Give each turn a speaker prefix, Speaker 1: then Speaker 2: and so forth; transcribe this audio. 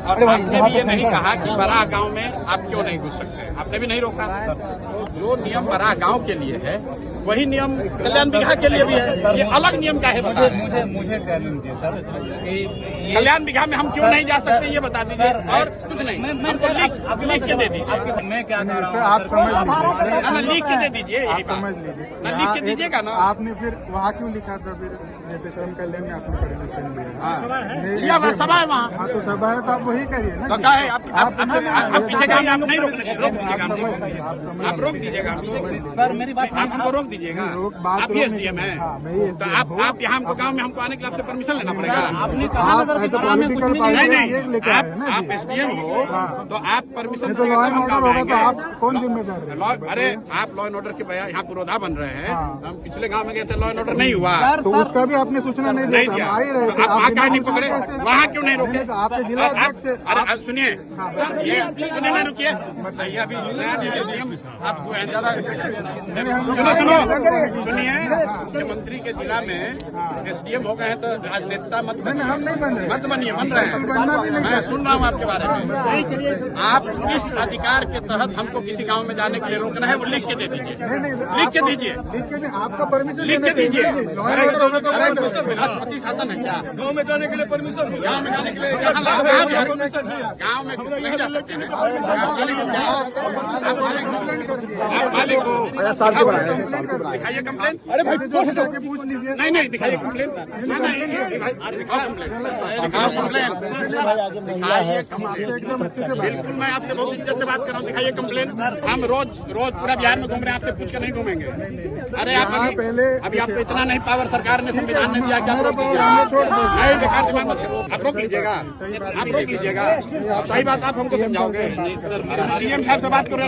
Speaker 1: और आपने भी ये नहीं कहा कि बड़ा गांव में आप क्यों नहीं घुस सकते, आपने भी नहीं रोका। तो जो नियम बड़ा गांव के लिए है वही नियम कल्याण बिघा के लिए भी है। ये अलग नियम का है, बता रहे हैं।
Speaker 2: मुझे कह लीजिए सर,
Speaker 1: कल्याण बिघा में हम क्यों नहीं जा सकते ये बता दीजिए, और कुछ नहीं। हमको लिख के दे दीजिए।
Speaker 2: मैं क्या कह रहा हूँ,
Speaker 3: आप समझ लीजिए
Speaker 1: ना, लिख के दे दीजिए, यही बात।
Speaker 3: समझ लीजिए
Speaker 1: ना, लिख के दीजिएगा ना।
Speaker 3: आपने फिर वहाँ क्यों लिखा था, फिर जैसे श्रम कल्याण में आपने परमिशन लिया?
Speaker 1: हाँ, सभा है वहाँ।
Speaker 3: हाँ तो सभा है तो आप वही करिए ना।
Speaker 1: तो क्या है, आप पीछे गाँव में आप नहीं रोकने, रोक दीजिएगा, आप रोक दीजिएगा।
Speaker 2: सर मेरी बात
Speaker 1: आप हमको रोक दीजिएगा, आप ही SDM है। तो आप यहाँ हमको गाँव में हमको आने के लिए आपसे परमिशन लेना पड़ेगा।
Speaker 2: आपने कहा ना सर कि बड़ा में कुछ
Speaker 1: नहीं
Speaker 2: नहीं।
Speaker 1: नहीं, आप SDM हो तो आप परमिशन
Speaker 3: तो लॉ एंड ऑर्डर होगा तो आप कौन जिम्मेदार है?
Speaker 1: अरे आप लॉ एंड ऑर्डर के बजाय यहाँ पुरोधा बन रहे हैं। हम पिछले गांव में गए थे, लॉ एंड ऑर्डर नहीं हुआ,
Speaker 3: तो उसका भी आपने सूचना नहीं
Speaker 1: नहीं
Speaker 3: दिया?
Speaker 1: दिया।
Speaker 3: आ ही रहे थे,
Speaker 1: आप वहाँ
Speaker 3: आप
Speaker 1: क्या नहीं पकड़े, वहाँ क्यों नहीं रोके?
Speaker 3: आपके जिला अध्यक्ष से
Speaker 1: अरे सुनिए, ये सुनिए, नहीं रुकिए, बताइए। अभी नया SDM आप सुनिए, मुख्यमंत्री के जिला में SDM हो गए हैं तो राजनेता मत बनिए,
Speaker 3: हम नहीं बन रहे,
Speaker 1: मत बनिए, बन रहे हैं। मैं सुन रहा हूँ आपके बारे में। आप किस अधिकार के तहत हमको किसी गांव में जाने के लिए रोकना है वो लिख के दे दीजिए, लिख के दीजिए,
Speaker 3: लिख के आपका परमिशन
Speaker 1: लिख के दीजिए।
Speaker 3: अरे
Speaker 1: राष्ट्रपति शासन है क्या?
Speaker 2: गाँव में जाने के लिए परमिशन,
Speaker 1: गाँव में जाने के लिए गाँव में नहीं जा सकते हैं। आप मालिक हो, दिखाइए कंप्लेन।
Speaker 3: अरे भाई जाके पूछ लीजिए।
Speaker 1: नहीं नहीं, दिखाइए कंप्लेन। दिखाओ कंप्लेन, दिखाओ कंप्लेन, दिखाइए कंप्लेन। बिल्कुल, मैं आपसे बहुत इज्जत से बात कर रहा हूँ, दिखाइए कंप्लेन। हम रोज पूरा बिहार में घूम रहे हैं, आपसे पूछ कर नहीं घूमेंगे। अरे आप अभी आपको इतना नहीं पावर सरकार ने, संविधान ने दिया, क्या रोक दीजिएगा? नहीं, बेकार दिमाग मत करो, आप रोक लीजिएगा, आप रोक लीजिएगा। सही बात आप हमको समझाओगे। DM साहब से बात करो।